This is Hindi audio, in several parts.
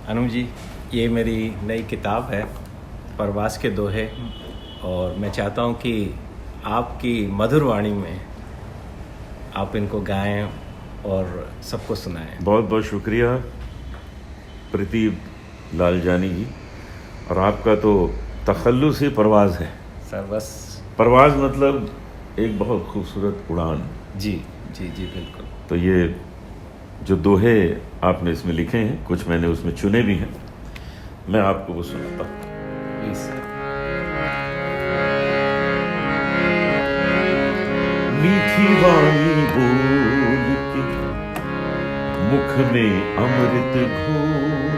अनु जी, ये मेरी नई किताब है परवास के दोहे, और मैं चाहता हूँ कि आपकी मधुर वाणी में आप इनको गाएं और सबको सुनाएं। बहुत बहुत शुक्रिया प्रदीप लालजानी जी। और आपका तो तखल्लुस ही परवाज़ है सर। बस परवाज़ मतलब एक बहुत खूबसूरत उड़ान। जी जी जी बिल्कुल। तो ये जो दोहे आपने इसमें लिखे हैं, कुछ मैंने उसमें चुने भी हैं, मैं आपको वो सुनाता हूँ। Please sir. मीठी वाणी बोल के मुख में अमृत घोल,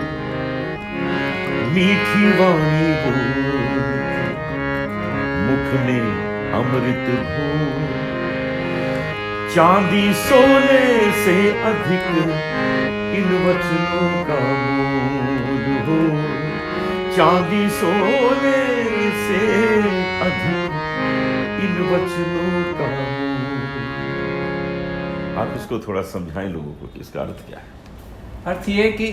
मीठी वाणी बोल के मुख में अमृत घोल, चांदी सोने से अधिक इन वचनों का मोल हो, चांदी सोने से अधिक इन वचनों का मोल। आप इसको थोड़ा समझाएं लोगों को कि इसका अर्थ क्या है। अर्थ ये कि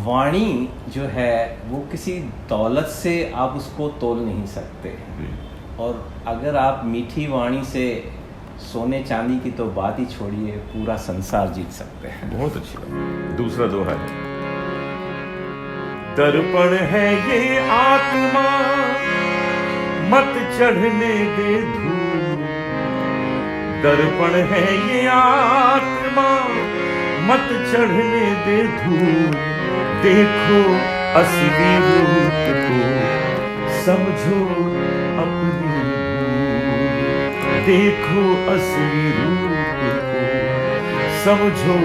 वाणी जो है वो किसी दौलत से आप उसको तोल नहीं सकते, और अगर आप मीठी वाणी से सोने चांदी की तो बात ही छोड़िए, पूरा संसार जीत सकते हैं। बहुत अच्छी बात। दूसरा दोहा है, दर्पण है ये आत्मा मत चढ़ने दे धूल, दर्पण है ये आत्मा मत चढ़ने दे धूल, देखो असली रूप को समझो अपनी भूल, देखो असली रूप को समझो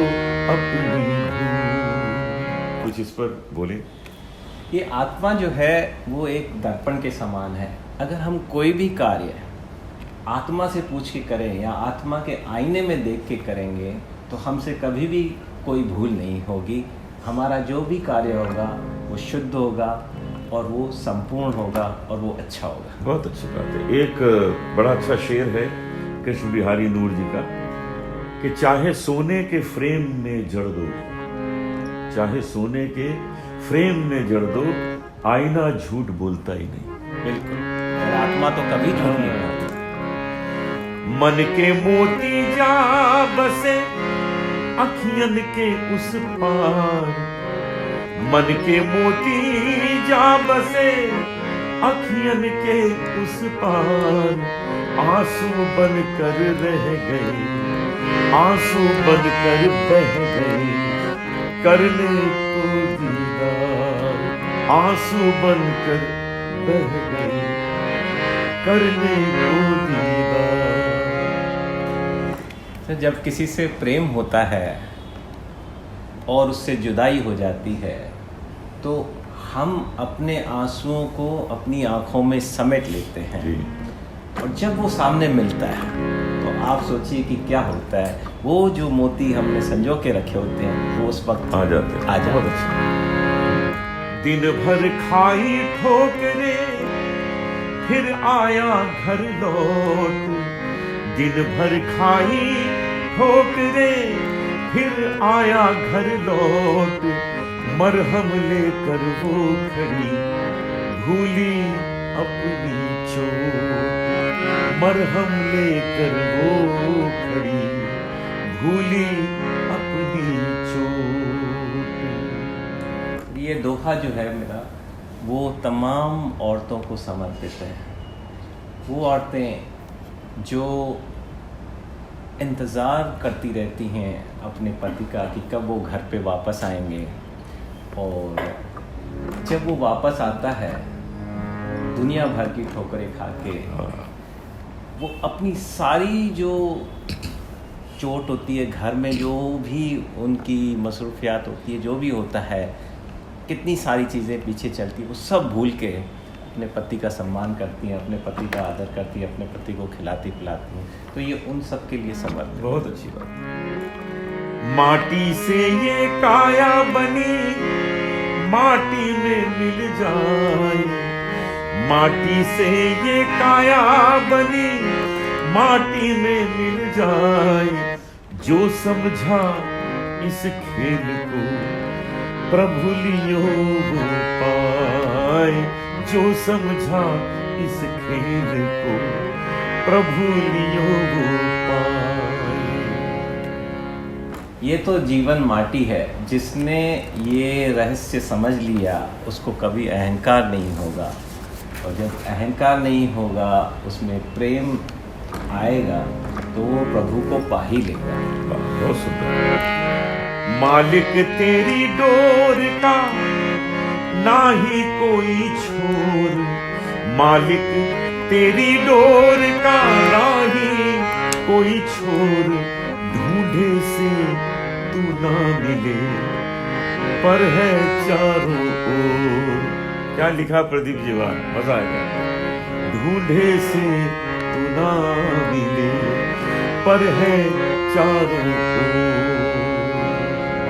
अपनी भूल। कुछ इस पर बोले। ये आत्मा जो है वो एक दर्पण के समान है। अगर हम कोई भी कार्य आत्मा से पूछ के करें या आत्मा के आईने में देख के करेंगे तो हमसे कभी भी कोई भूल नहीं होगी। हमारा जो भी कार्य होगा वो शुद्ध होगा और वो संपूर्ण होगा और वो अच्छा होगा। बहुत अच्छी बात है। एक बड़ा अच्छा शेर है कृष्ण बिहारी नूर जी का कि चाहे सोने के फ्रेम में जड़ दो, चाहे सोने के फ्रेम में जड़ दो, आईना झूठ बोलता ही नहीं। बिल्कुल, और आत्मा तो कभी झूठ नहीं बोलती। मन के मोती जा बसे अखियन के उस पार, मन के मोती जा बसे अखियन के उस पार, आंसू बनकर रह गए, आंसू बनकर बह गए, करने को दीदार, आंसू बनकर बह गए, करने को दीदार। जब किसी से प्रेम होता है और उससे जुदाई हो जाती है तो हम अपने आंसुओं को अपनी आंखों में समेट लेते हैं, और जब वो सामने मिलता है तो आप सोचिए कि क्या होता है। वो जो मोती हमने संजो के रखे होते हैं वो उस वक्त आ जाते हैं। दिन भर खाई ठोकरे फिर आया घर लौट, दिन भर खाई ठोकरे फिर आया घर लौट, मरहम लेकर वो खड़ी भूली अपनी चोट, मरहम लेकर वो खड़ी भूली अपनी चोट। ये दोहा जो है मेरा वो तमाम औरतों को समर्पित है। वो औरतें जो इंतज़ार करती रहती हैं अपने पति का कि कब वो घर पे वापस आएंगे, और जब वो वापस आता है दुनिया भर की ठोकरें खा के वो अपनी सारी जो चोट होती है घर में, जो भी उनकी मसरूफियात होती है, जो भी होता है, कितनी सारी चीज़ें पीछे चलती, वो सब भूल के अपने पति का सम्मान करती हैं, अपने पति का आदर करती हैं, अपने पति को खिलाती पिलाती हैं। तो ये उन सब के लिए समर्पित। बहुत अच्छी बात। माटी से ये काया बनी माटी में मिल जाए, माटी से ये काया बनी माटी में मिल जाए, जो समझा इस खेल को प्रभु लियो वो पाए, जो समझा इस खेल को, प्रभु लियो वो पाए। ये तो जीवन माटी है, जिसने ये रहस्य समझ लिया उसको कभी अहंकार नहीं होगा, और जब अहंकार नहीं होगा उसमें प्रेम आएगा तो वो प्रभु को पा ही लेगा। बहुत सुंदर। मालिक तेरी डोर का ना ही कोई छोर, मालिक तेरी डोर का ना ही कोई छोर, ढूंढे से तू ना मिले पर है चारों ओर। क्या लिखा प्रदीप जी, वाह, मजा आएगा। ढूंढे से तू ना मिले पर है चारों ओर।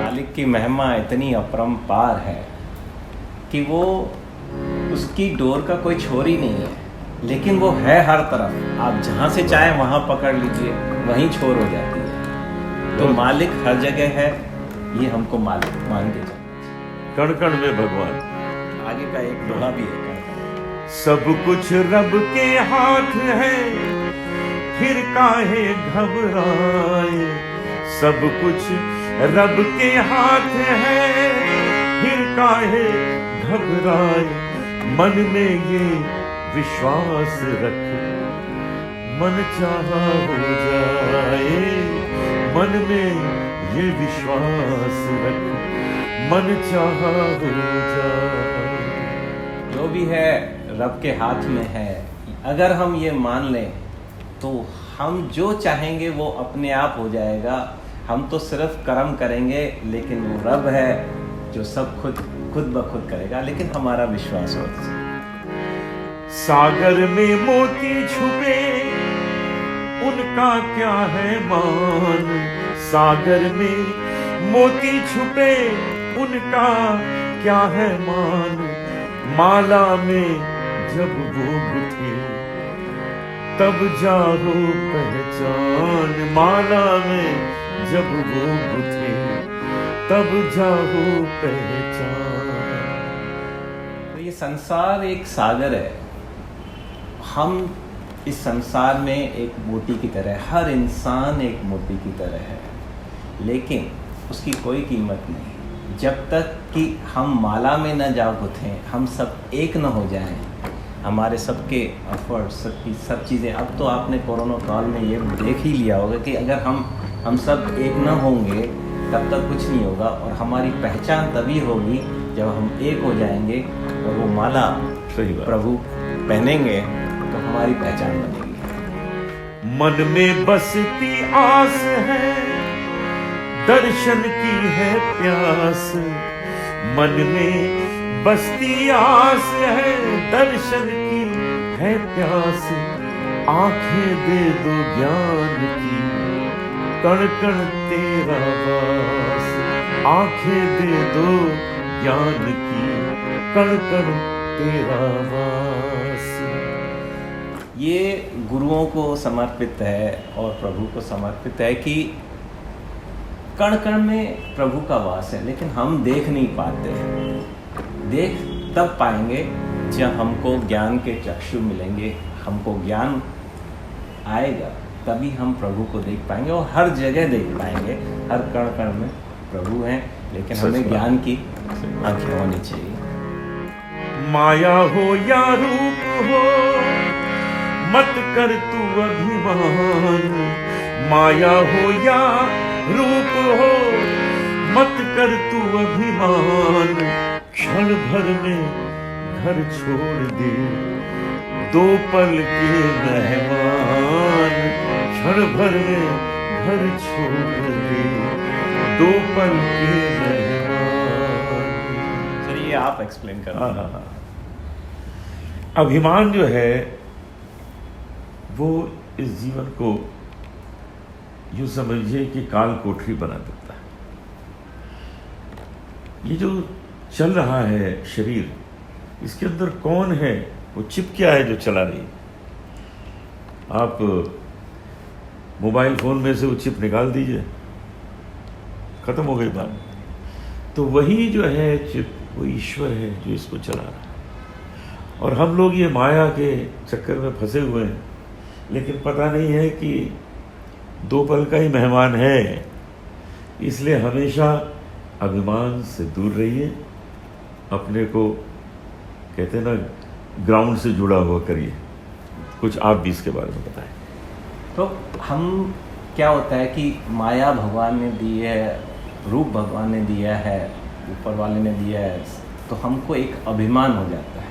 मालिक की महिमा इतनी अपरंपार है कि वो उसकी डोर का कोई छोर ही नहीं है, लेकिन वो है हर तरफ। आप जहाँ से चाहे वहाँ पकड़ लीजिए, वहीं छोर हो जाती है। तो मालिक हर जगह है, ये हमको मालिक मान के चलना। कण कण में भगवान। आगे का एक दोहा भी है। सब कुछ रब के हाथ है, फिर काहे घबराए। सब कुछ रब के हाथ है, फिर काहे घबराए। मन में ये विश्वास रख, मन चाहा हो जाए। मन में ये विश्वास रख, मन चाहा हो जाए। जो भी है रब के हाथ में है। अगर हम ये मान लें तो हम जो चाहेंगे वो अपने आप हो जाएगा। हम तो सिर्फ कर्म करेंगे, लेकिन वो रब है जो सब खुद ब खुद करेगा, लेकिन हमारा विश्वास हो। सागर में मोती छुपे उनका क्या है मान, सागर में मोती छुपे उनका क्या है मान। माला में जब वो गुथे तब जारो पहचान, माला में जब वो गुथे तब जारो पहचान। तो ये संसार एक सागर है। हम इस संसार में एक मोती की तरह, हर इंसान एक मोती की तरह है, लेकिन उसकी कोई कीमत नहीं जब तक कि हम माला में न जा गुथें, हम सब एक न हो जाएं। हमारे सबके एफर्ट, सबकी सब चीज़ें। अब तो आपने कोरोना काल में ये देख ही लिया होगा कि अगर हम सब एक न होंगे तब तक कुछ नहीं होगा, और हमारी पहचान तभी होगी जब हम एक हो जाएंगे और वो माला प्रभु पहनेंगे तो हमारी पहचान बनेगी। मन में बसती आस है, दर्शन की है प्यास। मन में बसती आस है, दर्शन की है प्यास। आंखें दे दो ज्ञान की, कण कण तेरा वास। आंखें दे दो ज्ञान की, कण कण तेरा वास। ये गुरुओं को समर्पित है और प्रभु को समर्पित है कि कण कण में प्रभु का वास है, लेकिन हम देख नहीं पाते हैं। देख तब पाएंगे जब हमको ज्ञान के चक्षु मिलेंगे, हमको ज्ञान आएगा, तभी हम प्रभु को देख पाएंगे और हर जगह देख पाएंगे। हर कण कण में प्रभु हैं, लेकिन हमें ज्ञान की आंखें होनी चाहिए। माया हो या रूप हो, मत कर तू अभिमान। माया हो या रूप हो, मत कर तू अभिमान। क्षण भर में घर छोड़ दे, दो पल के मेहमान। क्षण भर में घर छोड़ दे, दो पल के मेहमान। सर ये आप एक्सप्लेन करो। हाँ। अभिमान जो है वो इस जीवन को यूं समझिए कि काल कोठरी बना देता है। ये जो चल रहा है शरीर, इसके अंदर कौन है, वो चिप क्या है जो चला रही है। आप मोबाइल फोन में से वो चिप निकाल दीजिए, खत्म हो गई बात। तो वही जो है वो ईश्वर है जो इसको चला रहा है। और हम लोग ये माया के चक्कर में फंसे हुए हैं, लेकिन पता नहीं है कि 2 पल का ही मेहमान है। इसलिए हमेशा अभिमान से दूर रहिए, अपने को कहते हैं ना ग्राउंड से जुड़ा हुआ करिए। कुछ आप भी इसके बारे में बताएं। तो हम क्या होता है कि माया भगवान ने दी है, रूप भगवान ने दिया है, ऊपर वाले ने दिया है, तो हमको एक अभिमान हो जाता है।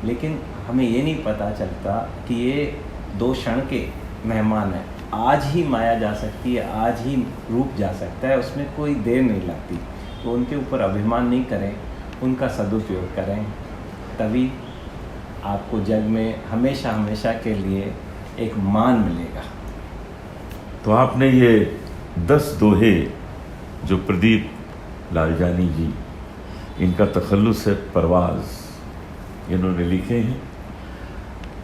लेकिन हमें ये नहीं पता चलता कि ये 2 क्षण के मेहमान हैं। आज ही माया जा सकती है, आज ही रूप जा सकता है, उसमें कोई देर नहीं लगती। तो उनके ऊपर अभिमान नहीं करें, उनका सदुपयोग करें, तभी आपको जग में हमेशा हमेशा के लिए एक मान मिलेगा। तो आपने ये 10 दोहे जो प्रदीप लालजानी जी, इनका तखल्लुस है परवाज़, इन्होंने लिखे हैं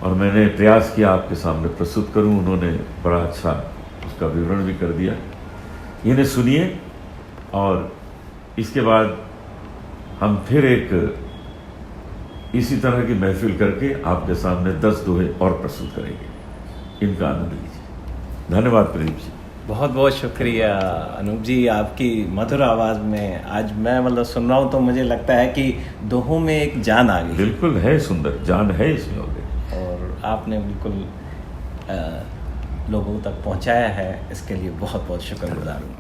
और मैंने प्रयास किया आपके सामने प्रस्तुत करूं। उन्होंने बड़ा अच्छा उसका विवरण भी कर दिया। इन्हें सुनिए और इसके बाद हम फिर एक इसी तरह की महफिल करके आपके सामने 10 दोहे और प्रस्तुत करेंगे। इनका आनंद लीजिए। धन्यवाद प्रदीप जी। बहुत बहुत शुक्रिया अनूप जी, आपकी मधुर आवाज़ में आज मैं मतलब सुन रहा हूँ तो मुझे लगता है कि दोहों में एक जान आ गई। बिल्कुल है, सुंदर जान है इसमें ऑलरेडी, और आपने बिल्कुल लोगों तक पहुँचाया है, इसके लिए बहुत बहुत शुक्रगुजार हूँ।